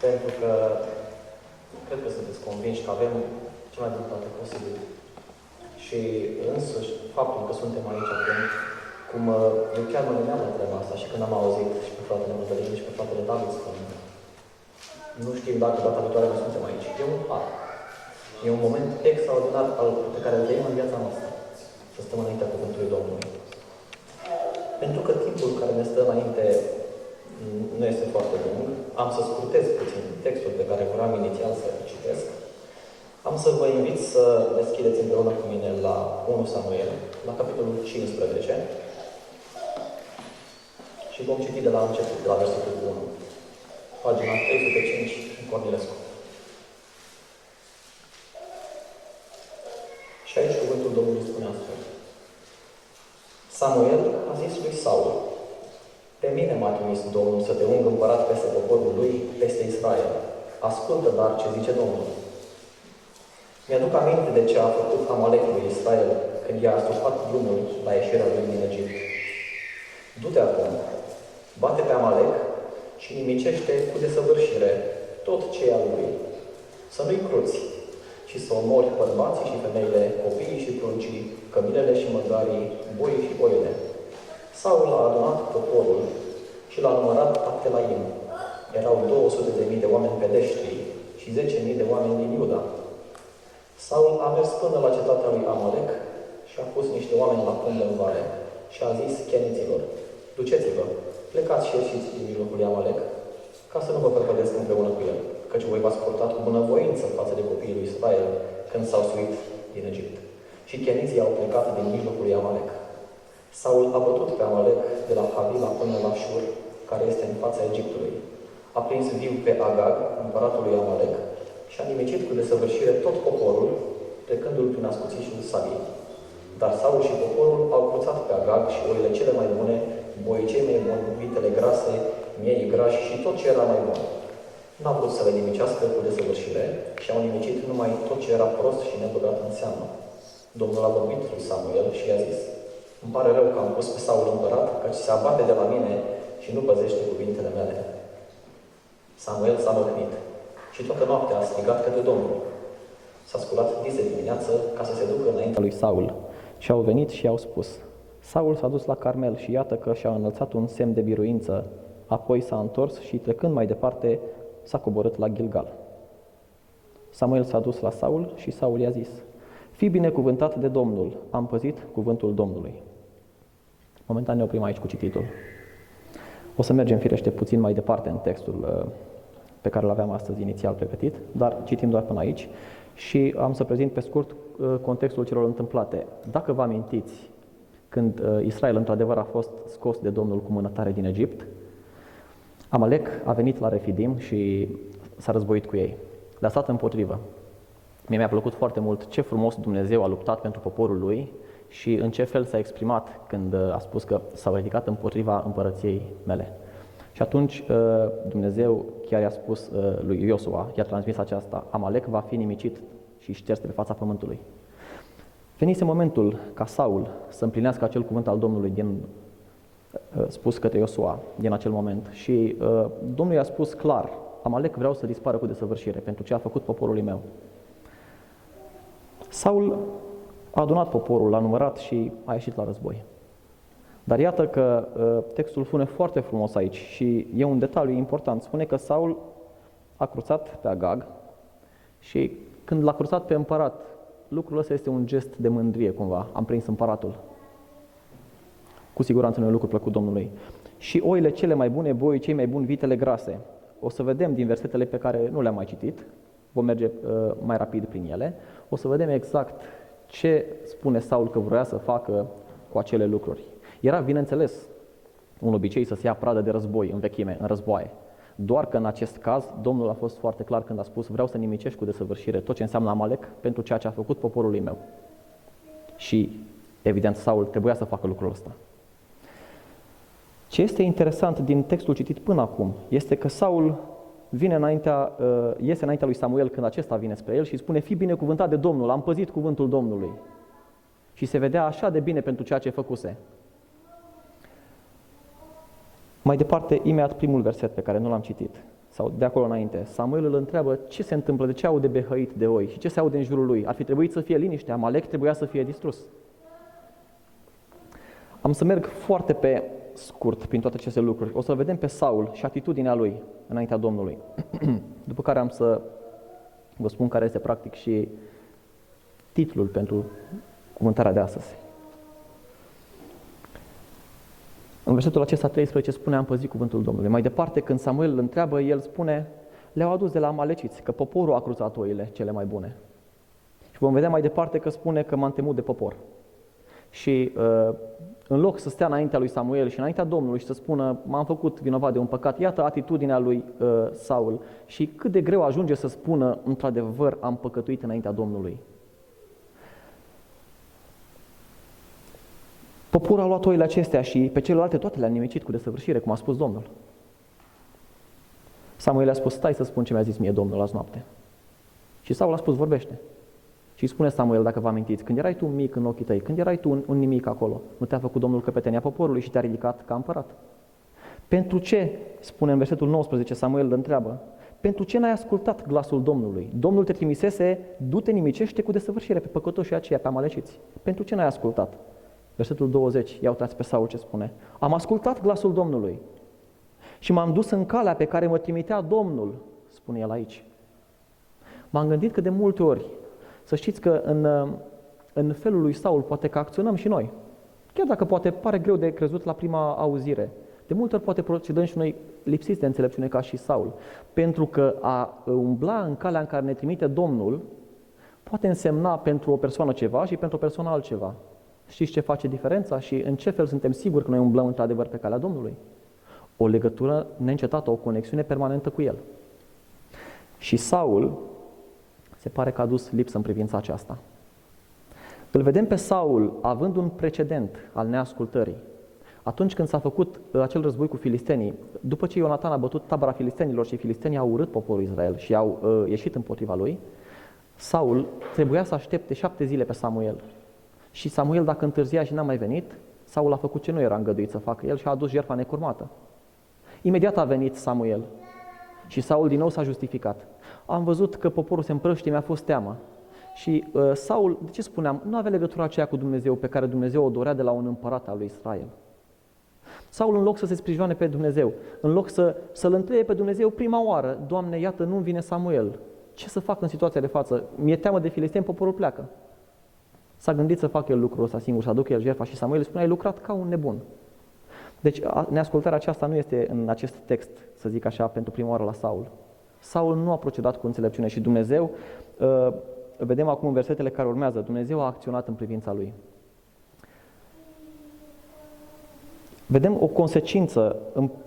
pentru că cred că sunteți convinși că avem cel mai bun toate posibil. Și însuși, faptul că suntem aici acum, cum eu chiar mă gândeam la treaba asta și când am auzit și pe fratele Mădălin și pe fratele David spunând, nu știm dacă data viitoare nu suntem aici. E un har. E un moment extraordinar pe care îl trăim în viața noastră. Să stăm înaintea cuvântului Domnului. Pentru că timpul care ne stă înainte nu este foarte lung, am să scurtez puțin textul pe care vreau inițial să citesc. Am să vă invit să deschideți împreună cu mine la 1 Samuel, la capitolul 15. Și vom citi de la început, de la versetul 1. Pagina 305 în Cornilescu. Și aici cuvântul Domnului spune astfel. Samuel a zis lui Saul, pe mine m-a trimis Domnul să te ung împărat peste poporul lui, peste Israel. Ascultă dar ce zice Domnul. Mi-aduc aminte de ce a făcut Amalek lui Israel când i-a asupat drumul la ieșirea lui din Egipt. Du-te acum, bate pe Amalek și nimicește cu desăvârșire tot ce e al lui. Să nu-i cruți, ci să omori bărbații și femeile, copiii și pruncii, cămilele și măgarii, boii și boile. Saul a adunat poporul și l-a numărat Atelaim. Erau 200.000 de oameni pedeștri și 10.000 de oameni din Iuda. Saul a mers până la cetatea lui Amalek și a pus niște oameni la pândă-nvare și a zis cheniților, duceți-vă, plecați și ieșiți din mijlocul lui Amalek, ca să nu vă prăpădesc împreună cu el, căci voi v-ați purtat cu bunăvoință față de copiii lui Israel când s-au suit din Egipt. Și cheniții au plecat din mijlocul lui Amalek. Saul a bătut pe Amalek de la Havila până la Shur, care este în fața Egiptului. A prins viu pe Agag, împăratul lui Amalek, și a nimicit cu desăvârșire tot poporul, trecându-l prin ascuțișul sabiei. Dar Saul și poporul au cruțat pe Agag și oile cele mai bune, boii cei mai buni, vitele grase, miei grași și tot ce era mai bun. N-au vrut să le nimicească cu desăvârșire și au nimicit numai tot ce era prost și nebăgat în seamă. Domnul a vorbit lui Samuel și i-a zis, îmi pare rău că am pus pe Saul împărat, căci se abate de la mine și nu păzește cuvintele mele. Samuel s-a măcnit și toată noaptea a strigat către Domnul. S-a sculat dis de dimineață ca să se ducă înaintea lui Saul și au venit și i-au spus, Saul s-a dus la Carmel și iată că și-a înălțat un semn de biruință, apoi s-a întors și trecând mai departe s-a coborât la Gilgal. Samuel s-a dus la Saul și Saul i-a zis, fii binecuvântat de Domnul, am păzit cuvântul Domnului. Momentan ne oprim aici cu cititul. O să mergem firește puțin mai departe în textul pe care îl aveam astăzi inițial pregătit, dar citim doar până aici și am să prezint pe scurt contextul celor întâmplate. Dacă vă amintiți, când Israel într-adevăr a fost scos de Domnul cu mână tare din Egipt, Amalek a venit la Refidim și s-a războit cu ei. Le-a stat împotrivă. Mie mi-a plăcut foarte mult ce frumos Dumnezeu a luptat pentru poporul lui și în ce fel s-a exprimat când a spus că s-a ridicat împotriva împărăției mele. Și atunci Dumnezeu chiar i-a spus lui Iosua, i-a transmis aceasta, Amalek va fi nimicit și șters de pe fața pământului. Venise momentul ca Saul să împlinească acel cuvânt al Domnului spus către Iosua din acel moment. Și Domnul i-a spus clar, Amalek vreau să dispară cu desăvârșire pentru ce a făcut poporului meu. Saul a adunat poporul, l-a numărat și a ieșit la război. Dar iată că textul spune foarte frumos aici și e un detaliu important. Spune că Saul a cruțat pe Agag și când l-a cruțat pe împărat, lucrul ăsta este un gest de mândrie cumva. Am prins împăratul. Cu siguranță nu e un lucru plăcut Domnului. Și oile cele mai bune, boii cei mai buni, vitele grase. O să vedem din versetele pe care nu le-am mai citit, vom merge mai rapid prin ele, o să vedem exact ce spune Saul că vrea să facă cu acele lucruri. Era, bineînțeles, un obicei să se ia pradă de război în vechime, în războaie. Doar că în acest caz, Domnul a fost foarte clar când a spus vreau să nimicești cu desăvârșire tot ce înseamnă Amalek pentru ceea ce a făcut poporului meu. Și, evident, Saul trebuia să facă lucrul ăsta. Ce este interesant din textul citit până acum este că Saul iese înaintea lui Samuel când acesta vine spre el și spune fii binecuvântat de Domnul, am păzit cuvântul Domnului. Și se vedea așa de bine pentru ceea ce făcuse. Mai departe, imediat primul verset pe care nu l-am citit. sau de acolo înainte, Samuel îl întreabă ce se întâmplă, de ce aude behăit de oi și ce se aude în jurul lui. Ar fi trebuit să fie liniște, Amalek trebuia să fie distrus. Am să merg foarte pe scurt prin toate aceste lucruri. O să-l vedem pe Saul și atitudinea lui înaintea Domnului. După care am să vă spun care este practic și titlul pentru cuvântarea de astăzi. În versetul acesta 13 spune: am păzit cuvântul Domnului. Mai departe, când Samuel îl întreabă, el spune: le-au adus de la amaleciți, că poporul a cruzat oile cele mai bune. Și vom vedea mai departe că spune că m-am temut de popor. Și în loc să stea înaintea lui Samuel și înaintea Domnului și să spună: m-am făcut vinovat de un păcat, iată atitudinea lui Saul și cât de greu ajunge să spună: într-adevăr am păcătuit înaintea Domnului. Poporul a luat oile acestea și pe celelalte toate le-a nimicit cu desăvârșire, cum a spus Domnul. Samuel a spus: stai să spun ce mi-a zis mie Domnul azi noapte. Și Saul a spus: vorbește. Și îi spune Samuel, dacă vă amintiți, când erai tu mic în ochii tăi, când erai tu un nimic acolo, nu te-a făcut Domnul căpetenia poporului și te-a ridicat ca împărat? Pentru ce, spune în versetul 19, Samuel îl întreabă, pentru ce n-ai ascultat glasul Domnului? Domnul te trimisese: du-te, nimicește cu desăvârșire pe păcătoșii aceia, pe amaleciți. Pentru ce n-ai ascultat? Versetul 20, ia uitați pe Saul ce spune: am ascultat glasul Domnului și m-am dus în calea pe care mă trimitea Domnul, spune el aici. M-am gândit că de multe ori, să știți că în felul lui Saul poate că acționăm și noi. Chiar dacă poate pare greu de crezut la prima auzire, de multe ori poate procedăm și noi lipsiți de înțelepciune ca și Saul. Pentru că a umbla în calea în care ne trimite Domnul poate însemna pentru o persoană ceva și pentru o persoană altceva. Știți ce face diferența și în ce fel suntem siguri că noi umblăm într-adevăr pe calea Domnului? O legătură neîncetată, o conexiune permanentă cu El. Și Saul se pare că a dus lipsă în privința aceasta. Îl vedem pe Saul având un precedent al neascultării. Atunci când s-a făcut acel război cu filistenii, după ce Ionatan a bătut tabăra filistenilor și filistenii au urât poporul Israel și au ieșit împotriva lui, Saul trebuia să aștepte 7 zile pe Samuel. Și Samuel, dacă întârzia și n-a mai venit, Saul a făcut ce nu era îngăduit să facă el și a adus jertfa necurmată. Imediat a venit Samuel și Saul din nou s-a justificat. Am văzut că poporul se împrăștie, mi-a fost teamă. Și Saul, de ce spuneam, nu avea legătura aceea cu Dumnezeu pe care Dumnezeu o dorea de la un împărat al lui Israel. Saul, în loc să se sprijoane pe Dumnezeu, în loc să-L întrebe pe Dumnezeu prima oară: Doamne, iată, nu-mi vine Samuel, ce să fac în situația de față? Mi-e teamă de filisteni, poporul pleacă. S-a gândit să facă el lucrul ăsta singur, să aducă el jertfa și Samuel îi spune: ai lucrat ca un nebun. Deci neascultarea aceasta nu este în acest text, să zic așa, pentru prima oară la Saul. Saul nu a procedat cu înțelepciune și Dumnezeu, vedem acum în versetele care urmează, Dumnezeu a acționat în privința lui. Vedem o consecință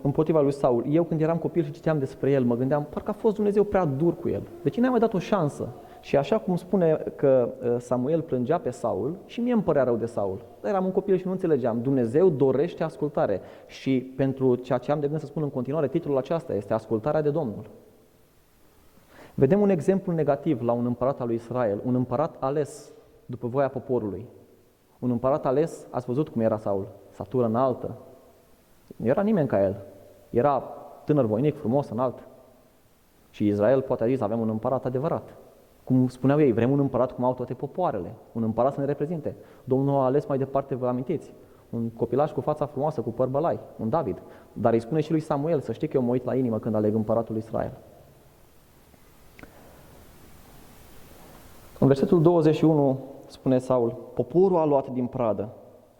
împotriva lui Saul. Eu când eram copil și citeam despre el, mă gândeam, parcă a fost Dumnezeu prea dur cu el. De ce n-a mai dat o șansă? Și așa cum spune că Samuel plângea pe Saul, și mie îmi părea rău de Saul. Dar eram un copil și nu înțelegeam. Dumnezeu dorește ascultare. Și pentru ceea ce am de gând să spun în continuare, titlul acesta este Ascultarea de Domnul. Vedem un exemplu negativ la un împărat al lui Israel, un împărat ales după voia poporului. Un împărat ales, ați văzut cum era Saul, statură înaltă. Nu era nimeni ca el. Era tânăr voinic, frumos, înalt. Și Israel poate a zis: avem un împărat adevărat. Cum spuneau ei, vrem un împărat cum au toate popoarele, un împărat să ne reprezinte. Domnul a ales mai departe, vă amintiți, un copilaș cu fața frumoasă, cu păr bălai, un David. Dar îi spune și lui Samuel: să știi că eu mă uit la inimă când aleg împăratul lui Israel. În versetul 21 spune Saul: poporul a luat din pradă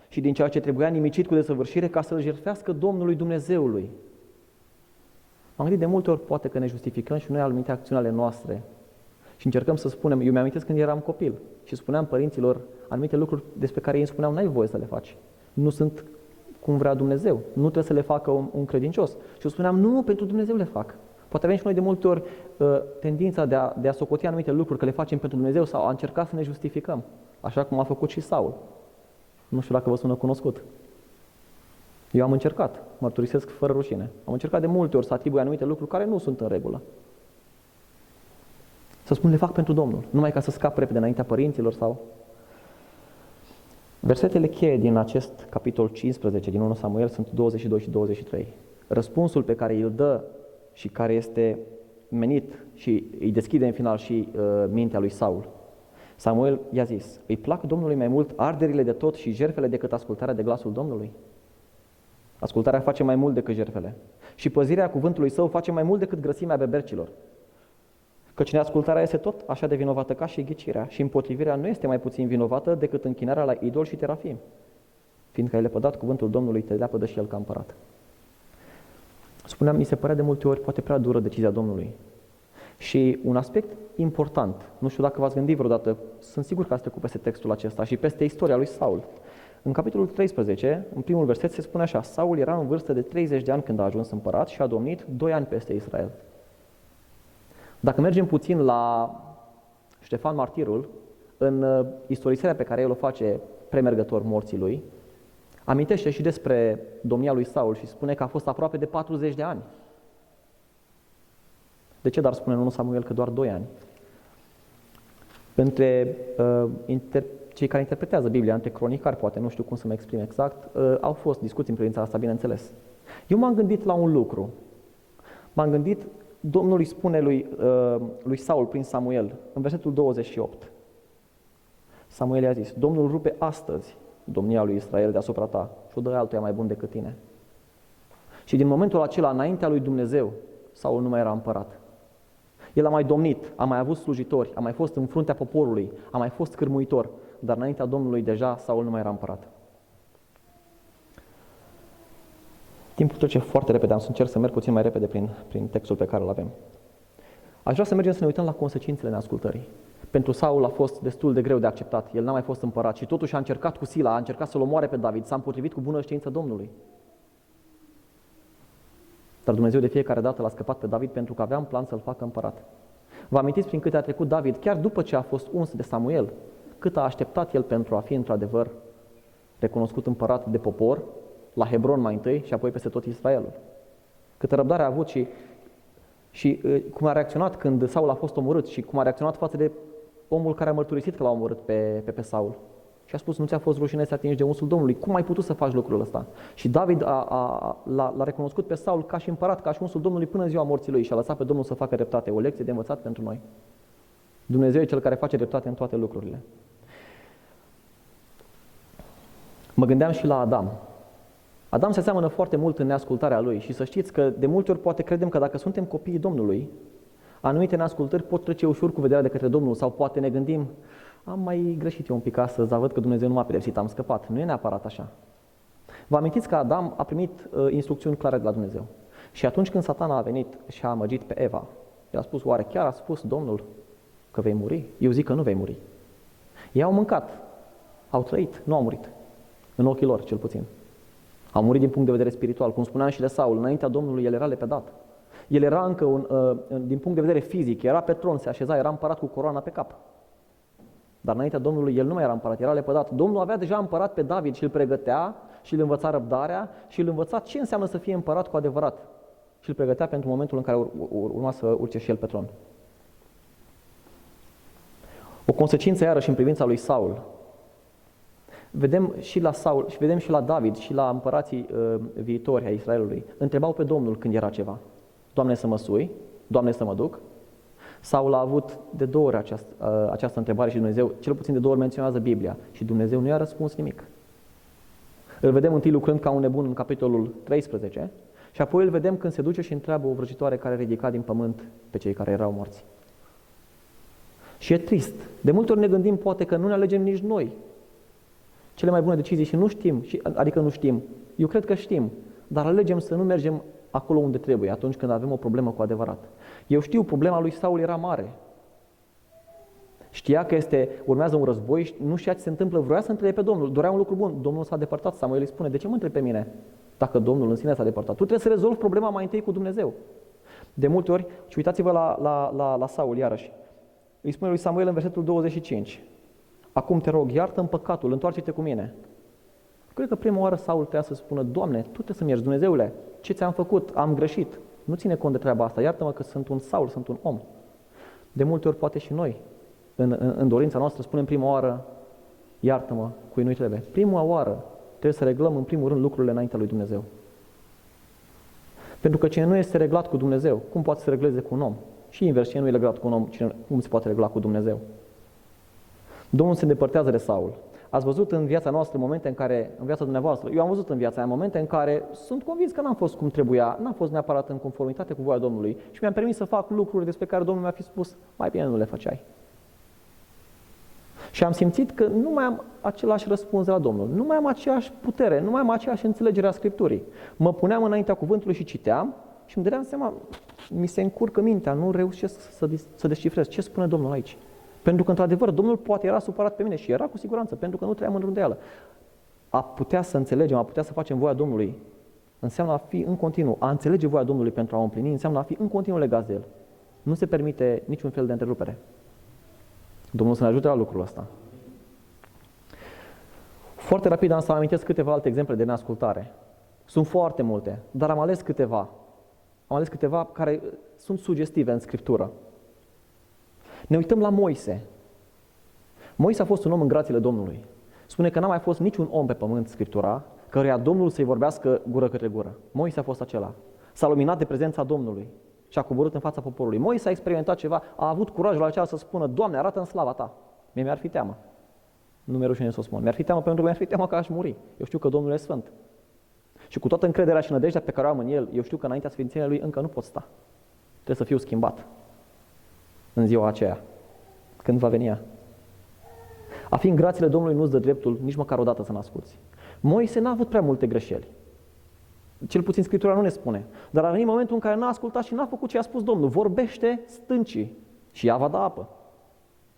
și din ceea ce trebuia nimicit cu desăvârșire ca să-l jertfească Domnului Dumnezeului. M-am gândit de multe ori poate că ne justificăm și noi anumite acțiunile noastre și încercăm să spunem. Eu mi-amintesc când eram copil și spuneam părinților anumite lucruri despre care ei îmi spuneau: n-ai voie să le faci, nu sunt cum vrea Dumnezeu, nu trebuie să le facă un credincios. Și eu spuneam: nu, pentru Dumnezeu le fac. Poate avem și noi de multe ori tendința de a socoti anumite lucruri că le facem pentru Dumnezeu sau a încerca să ne justificăm, așa cum a făcut și Saul. Nu știu dacă vă sună cunoscut. Eu am încercat, mărturisesc fără rușine. Am încercat de multe ori să atribui anumite lucruri care nu sunt în regulă. Să spun: le fac pentru Domnul, numai ca să scap repede înaintea părinților sau... Versetele cheie din acest capitol 15 din 1 Samuel sunt 22 și 23. Răspunsul pe care îl dă și care este menit și îi deschide în final și mintea lui Saul. Samuel i-a zis: îi plac Domnului mai mult arderile de tot și jertfele decât ascultarea de glasul Domnului? Ascultarea face mai mult decât jertfele și păzirea cuvântului său face mai mult decât grăsimea bebercilor. Căci neascultarea este tot așa de vinovată ca și ghicirea și împotrivirea nu este mai puțin vinovată decât închinarea la idol și terafim. Fiindcă ai lepădat cuvântul Domnului, te leapădă și el ca împărat. Spuneam, mi se părea de multe ori poate prea dură decizia Domnului. Și un aspect important, nu știu dacă v-ați gândit vreodată, sunt sigur că ați trecut peste textul acesta și peste istoria lui Saul. În capitolul 13, în primul verset, se spune așa: Saul era în vârstă de 30 de ani când a ajuns împărat și a domnit 2 ani peste Israel. Dacă mergem puțin la Ștefan Martirul, în istorisirea pe care el o face premergător morții lui, amintește și despre domnia lui Saul și spune că a fost aproape de 40 de ani. De ce dar spune nu Samuel că doar 2 ani? Între cei care interpretează Biblia, între cronicari, poate, nu știu cum să mă exprim exact, au fost discuții în privința asta, bineînțeles. Eu m-am gândit la un lucru. M-am gândit, Domnul îi spune lui Saul prin Samuel, în versetul 28. Samuel i-a zis: Domnul rupe astăzi domnia lui Israel deasupra ta și o dă altuia mai bun decât tine. Și din momentul acela, înaintea lui Dumnezeu, Saul nu mai era împărat. El a mai domnit, a mai avut slujitori, a mai fost în fruntea poporului, a mai fost cârmuitor, dar înaintea Domnului deja Saul nu mai era împărat. Timpul trece foarte repede, am să încerc să merg puțin mai repede prin textul pe care îl avem. Aș vrea să mergem să ne uităm la consecințele neascultării. Pentru Saul a fost destul de greu de acceptat, el n-a mai fost împărat și totuși a încercat cu sila, a încercat să-l omoare pe David, s-a împotrivit cu bună știință Domnului. Dar Dumnezeu de fiecare dată l-a scăpat pe David pentru că avea un plan să-l facă împărat. Vă amintiți prin câte a trecut David, chiar după ce a fost uns de Samuel, cât a așteptat el pentru a fi într-adevăr recunoscut împărat de popor, la Hebron mai întâi și apoi peste tot Israelul. Câtă răbdare a avut și cum a reacționat când Saul a fost omorât și cum a reacționat față de omul care a mărturisit că l-a omorât pe Saul. Și a spus: nu ți-a fost rușine să atingi de unsul Domnului, cum ai putut să faci lucrul ăsta? Și David l-a recunoscut pe Saul ca și împărat, ca și unsul Domnului până în ziua morții lui și a lăsat pe Domnul să facă dreptate, o lecție de învățat pentru noi. Dumnezeu e Cel care face dreptate în toate lucrurile. Mă gândeam și la Adam. Adam se seamănă foarte mult în neascultarea lui și să știți că de multe ori poate credem că dacă suntem copiii Domnului, anumite neascultări pot trece ușor cu vederea de către Domnul sau poate ne gândim: am mai greșit eu un pic astăzi, dar văd că Dumnezeu nu m-a pedepsit, am scăpat. Nu e neapărat așa. Vă amintiți că Adam a primit instrucțiuni clare de la Dumnezeu. Și atunci când Satana a venit și a amăgit pe Eva, i-a spus: oare chiar a spus Domnul că vei muri? Eu zic că nu vei muri. Ei au mâncat, au trăit, nu au murit. În ochii lor, cel puțin. Au murit din punct de vedere spiritual. Cum spuneam și de Saul, înaintea Domnului el era lepădat. El era încă, din punct de vedere fizic, era pe tron, se așeza, era împărat cu coroana pe cap. Dar înaintea Domnului el nu mai era împărat, era lepădat. Domnul avea deja împărat pe David și îl pregătea și îl învăța răbdarea și îl învăța ce înseamnă să fie împărat cu adevărat. Și îl pregătea pentru momentul în care urma să urce și el pe tron. O consecință iarăși în privința lui Saul. Vedem și la Saul, și vedem și la David, și la împărații viitori ai Israelului. Întrebau pe Domnul când era ceva: Doamne, să mă sui? Doamne, să mă duc? Saul a avut de 2 ori această întrebare și Dumnezeu, cel puțin de 2 ori menționează Biblia și Dumnezeu nu i-a răspuns nimic. Îl vedem întâi lucrând ca un nebun în capitolul 13 și apoi îl vedem când se duce și întreabă o vrăjitoare care ridica din pământ pe cei care erau morți. Și e trist. De multe ori ne gândim poate că nu ne alegem nici noi cele mai bune decizii și nu știm, adică nu știm. Eu cred că știm, dar alegem să nu mergem acolo unde trebuie, atunci când avem o problemă cu adevărat. Eu știu, problema lui Saul era mare. Știa că urmează un război, nu știa ce se întâmplă, vroia să întrebe pe Domnul, dorea un lucru bun. Domnul s-a depărtat, Samuel îi spune: de ce mă întrebi pe mine dacă Domnul în sine s-a depărtat? Tu trebuie să rezolvi problema mai întâi cu Dumnezeu. De multe ori, și uitați-vă la Saul iarăși, îi spune lui Samuel în versetul 25: acum te rog, iartă-mi păcatul, întoarce-te cu mine. Cred că prima oară Saul trebuia să spună: Doamne, Tu trebuie să-mi ierți, Dumnezeule, ce ți-am făcut? Am greșit. Nu ține cont de treaba asta, iartă-mă că sunt un Saul, sunt un om. De multe ori poate și noi, în dorința noastră, spunem prima oară: iartă-mă, cui nu-i trebuie. Prima oară trebuie să reglăm în primul rând lucrurile înaintea lui Dumnezeu. Pentru că cine nu este reglat cu Dumnezeu, cum poate să se regleze cu un om? Și invers, cine nu e reglat cu un om, cum se poate regla cu Dumnezeu? Domnul se îndepărtează de Saul. Ați văzut în viața noastră momente în care, în viața dumneavoastră, eu am văzut în viața aia momente în care sunt convins că n-am fost cum trebuia, n-am fost neapărat în conformitate cu voia Domnului și mi-am permis să fac lucruri despre care Domnul mi-a fi spus, mai bine nu le făceai. Și am simțit că nu mai am același răspuns de la Domnul, nu mai am aceeași putere, nu mai am aceeași înțelegere a Scripturii. Mă puneam înaintea cuvântului și citeam și îmi dădeam seama, mi se încurcă mintea, nu reușesc să descifrez ce spune Domnul aici. Pentru că, într-adevăr, Domnul poate era supărat pe mine și era cu siguranță, pentru că nu trăiam în rânduială. A putea să înțelegem, a putea să facem voia Domnului, înseamnă a fi în continuu. A înțelege voia Domnului pentru a o împlini, înseamnă a fi în continuu legați de El. Nu se permite niciun fel de întrerupere. Domnul să ne ajute la lucrul ăsta. Foarte rapid am să amintesc câteva alte exemple de neascultare. Sunt foarte multe, dar am ales câteva. Am ales câteva care sunt sugestive în Scriptură. Ne uităm la Moise. Moise a fost un om în grațiile Domnului. Spune că n-a mai fost niciun om pe pământ, Scriptura, căruia Domnul să-i vorbească gură către gură. Moise a fost acela. S-a luminat de prezența Domnului și a coborât în fața poporului. Moise a experimentat ceva, a avut curajul acela să spună, Doamne, arată în slava Ta. Mie mi-ar fi teamă. Nu mi-e rușine să o spun. Mi-ar fi teamă pentru că mi-ar fi teamă că aș muri. Eu știu că Domnul e Sfânt. Și cu toată încrederea și nădejdea pe care o am în El, eu știu că înaintea sfințeniei Lui încă nu pot sta. Trebuie să fiu schimbat în ziua aceea, când va veni ea. A fi în grațiile Domnului nu-ți dă dreptul nici măcar o dată să n-asculți. Moise n-a avut prea multe greșeli. Cel puțin Scriptura nu ne spune. Dar a venit momentul în care n-a ascultat și n-a făcut ce a spus Domnul. Vorbește stâncii și ea va da apă.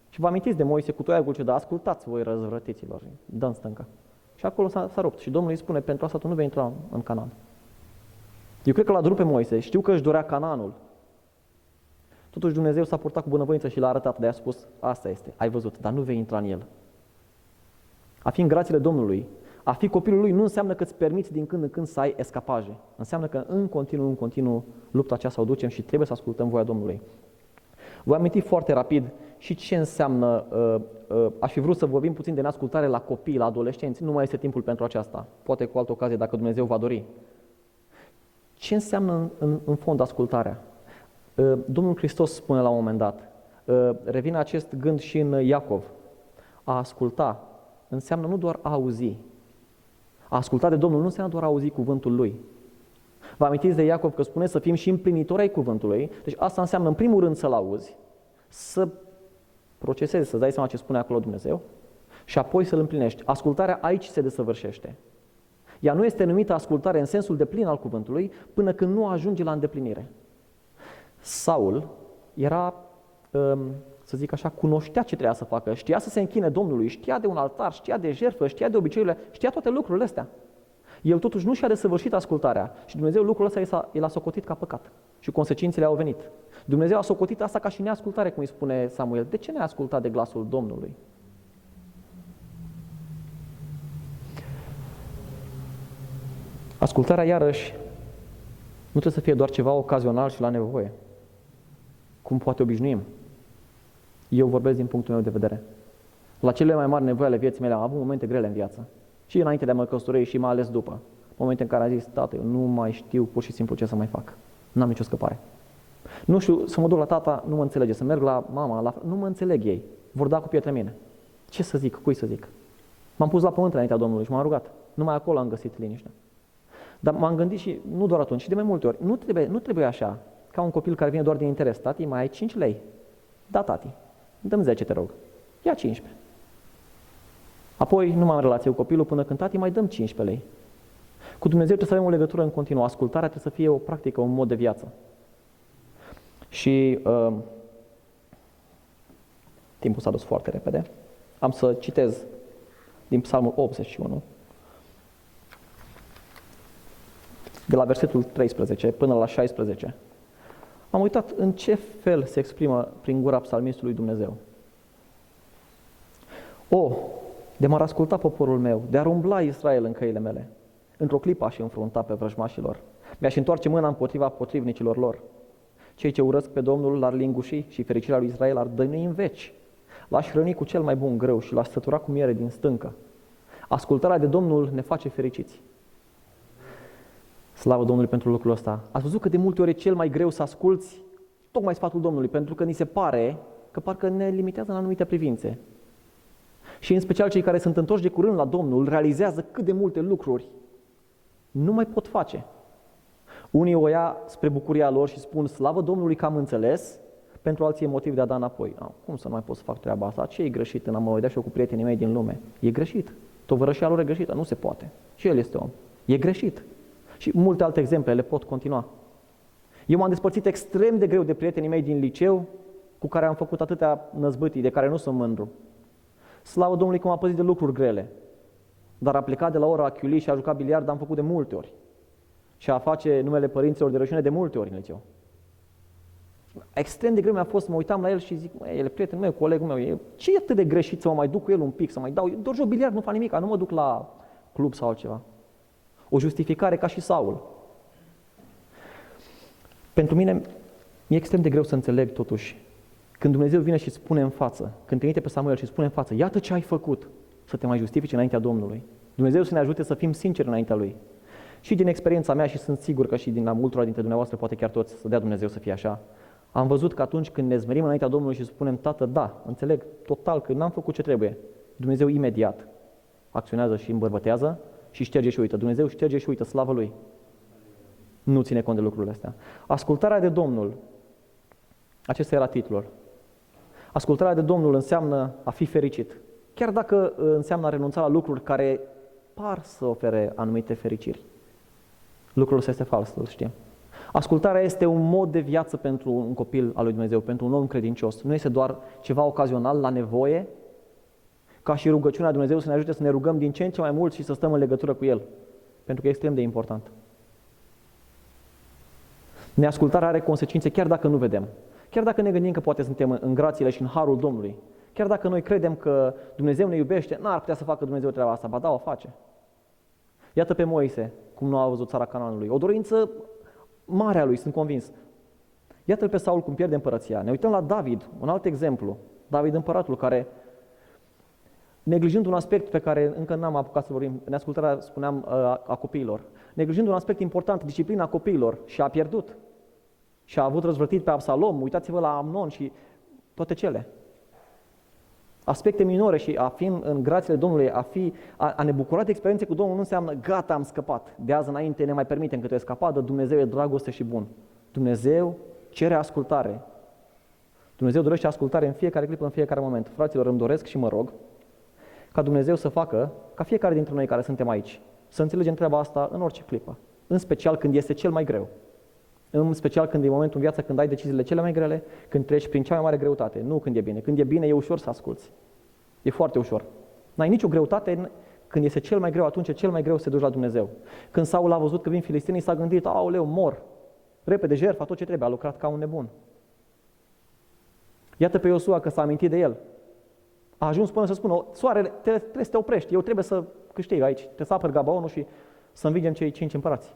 Și vă amintiți de Moise cu toiagul ce da, ascultați voi răzvrătiților, dă în stâncă. Și acolo s-a rupt. Și Domnul îi spune, pentru asta tu nu vei intra în Canaan. Eu cred că l-a durut pe Moise. Știu că își dorea Canaanul. Totuși Dumnezeu s-a purtat cu bunăvoință și l-a arătat. De-aia a spus, asta este, ai văzut, dar nu vei intra în el. A fi în grațiile Domnului, a fi copilul Lui nu înseamnă că îți permiți din când în când să ai escapaje. Înseamnă că în continuu lupta aceasta o ducem și trebuie să ascultăm voia Domnului. Voi aminti foarte rapid și ce înseamnă, aș fi vrut să vorbim puțin de neascultare la copii, la adolescenți, nu mai este timpul pentru aceasta, poate cu altă ocazie dacă Dumnezeu va dori. Ce înseamnă în fond ascultarea? Domnul Hristos spune la un moment dat, revine acest gând și în Iacov, a asculta înseamnă nu doar a auzi. A asculta de Domnul nu înseamnă doar a auzi cuvântul Lui. Vă amintiți de Iacov că spune să fim și împlinitori ai cuvântului, deci asta înseamnă în primul rând să-l auzi, să procesezi, să-ți dai seama ce spune acolo Dumnezeu și apoi să-l împlinești. Ascultarea aici se desăvârșește. Ea nu este numită ascultare în sensul deplin al cuvântului până când nu ajunge la îndeplinire. Saul era, să zic așa, cunoștea ce trebuia să facă, știa să se închine Domnului, știa de un altar, știa de jertfă, știa de obiceiurile, știa toate lucrurile astea. El totuși nu și-a desăvârșit ascultarea și Dumnezeu lucrul ăsta el a socotit ca păcat și consecințele au venit. Dumnezeu a socotit asta ca și neascultare, cum îi spune Samuel. De ce ne-a ascultat de glasul Domnului? Ascultarea, iarăși, nu trebuie să fie doar ceva ocazional și la nevoie, cum poate obișnuim. Eu vorbesc din punctul meu de vedere. La cele mai mari nevoi ale vieții mele am avut momente grele în viață. Și înainte de a mă căsători și mai ales după. Momente în care am zis, tată, eu nu mai știu pur și simplu ce să mai fac. N-am nicio scăpare. Nu știu, să mă duc la tata, nu mă înțelege. Să merg la mama, nu mă înțeleg ei. Vor da cu pietre mine. Ce să zic, cui să zic? M-am pus la pământ înaintea Domnului și m-am rugat. Numai acolo am găsit liniștea. Dar m-am gândit și, nu doar atunci, ci de mai multe ori, nu trebuie așa, ca un copil care vine doar din interes. Tati, mai ai 5 lei? Da, tati. Dă-mi 10, te rog. Ia 15. Apoi nu mai am relație cu copilul până când tati mai dăm 15 lei. Cu Dumnezeu trebuie să avem o legătură în continuu. Ascultarea trebuie să fie o practică, un mod de viață. Și timpul s-a dus foarte repede. Am să citez din Psalmul 81, de la versetul 13 până la 16. Am uitat în ce fel se exprimă prin gura psalmistului Dumnezeu. O, de m-ar asculta poporul meu, de ar umbla Israel în căile mele. Într-o clipă aș înfrunta pe vrăjmașilor. Mi-aș întoarce mâna împotriva potrivnicilor lor. Cei ce urăsc pe Domnul l-ar linguși și fericirea lui Israel ar dăinui în veci. L-aș hrăni cu cel mai bun grâu și l-aș sătura cu miere din stâncă. Ascultarea de Domnul ne face fericiți. Slavă Domnului pentru lucrul ăsta. Ați văzut cât de multe ori e cel mai greu să asculți tocmai sfatul Domnului, pentru că ni se pare că parcă ne limitează în anumite privințe. Și în special cei care sunt întorși de curând la Domnul realizează cât de multe lucruri nu mai pot face. Unii o ia spre bucuria lor și spun, slavă Domnului că am înțeles, pentru alții e motiv de a da înapoi. Cum să nu mai pot să fac treaba asta? Ce e greșit în a mă vedea și eu cu prietenii mei din lume? E greșit. Tovărășia lor e greșită, nu se poate. Și el este om. E greșit. Și multe alte exemple le pot continua. Eu m-am despărțit extrem de greu de prietenii mei din liceu, cu care am făcut atâtea năzbâtii, de care nu sunt mândru. Slavă Domnului că m-a păzit de lucruri grele. Dar a plecat de la ora a chiuli și a jucat biliard am făcut de multe ori. Și a face numele părinților de rășune de multe ori în liceu. Extrem de greu mi-a fost să mă uitam la el și zic, el e prietenul meu, colegul meu, ce e atât de greșit să mă mai duc cu el un pic, să mai dau, doar joc biliard, nu fac nimic, nu mă duc la club sau altceva. O justificare ca și Saul. Pentru mine e extrem de greu să înțeleg totuși când Dumnezeu vine și spune în față, când trimite pe Samuel și spune în față, iată ce ai făcut, să te mai justifici înaintea Domnului. Dumnezeu să ne ajute să fim sinceri înaintea Lui. Și din experiența mea și sunt sigur că și din la multora dintre dumneavoastră, poate chiar toți, să dea Dumnezeu să fie așa, am văzut că atunci când ne zmerim înaintea Domnului și spunem, Tată, da, înțeleg total că n-am făcut ce trebuie, Dumnezeu imediat acționează și îmbărbătează și șterge și uită. Dumnezeu șterge și uită, slavă Lui. Nu ține cont de lucrurile astea. Ascultarea de Domnul, acesta era titlul. Ascultarea de Domnul înseamnă a fi fericit. Chiar dacă înseamnă a renunța la lucruri care par să ofere anumite fericiri. Lucrul ăsta este fals, să știm. Ascultarea este un mod de viață pentru un copil al lui Dumnezeu, pentru un om credincios. Nu este doar ceva ocazional, la nevoie, ca și rugăciunea Dumnezeu să ne ajute să ne rugăm din ce în ce mai mult și să stăm în legătură cu El. Pentru că e extrem de important. Neascultarea are consecințe chiar dacă nu vedem. Chiar dacă ne gândim că poate suntem în grațiile și în harul Domnului. Chiar dacă noi credem că Dumnezeu ne iubește, n-ar putea să facă Dumnezeu treaba asta, ba da, o face. Iată pe Moise, cum nu a văzut țara Canaanului. O dorință mare a lui, sunt convins. Iată-l pe Saul cum pierde împărăția. Ne uităm la David, un alt exemplu. David împăratul care, neglijând un aspect pe care încă n-am apucat să vorbim, neascultarea, spuneam, a copiilor, neglijând un aspect important, disciplina copiilor, și a pierdut. Și a avut răzvrătit pe Absalom, uitați-vă la Amnon și toate cele. Aspecte minore și a fi în grațiile Domnului, a ne bucura de experiențe cu Domnul nu înseamnă gata, am scăpat. De azi înainte ne mai permitem că tu ai scăpat, dar Dumnezeu e dragoste și bun. Dumnezeu cere ascultare. Dumnezeu dorește ascultare în fiecare clipă, în fiecare moment. Fraților, îmi doresc și mă rog ca Dumnezeu să facă, ca fiecare dintre noi care suntem aici, să înțelegem treaba asta în orice clipă. În special când este cel mai greu. În special când e momentul în viață când ai deciziile cele mai grele, când treci prin cea mai mare greutate. Nu când e bine. Când e bine e ușor să asculți. E foarte ușor. N-ai nicio greutate. Când este cel mai greu, atunci e cel mai greu să te duci la Dumnezeu. Când Saul a văzut că vin filistenii, s-a gândit, aoleu, mor. Repede, jertfa, tot ce trebuie. A lucrat ca un nebun. Iată pe Iosua că s-a amintit de el. A ajuns până să spună, soarele, trebuie să te oprești. Eu trebuie să câștig aici. Trebuie să apăr Gabaonul și să învingem cei 5 împărați.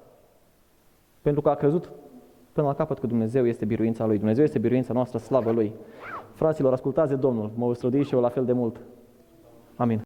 Pentru că a crezut până la capăt că Dumnezeu este biruința Lui. Dumnezeu este biruința noastră, slavă Lui. Fraților, ascultați de Domnul. Mă strădui și eu la fel de mult. Amin.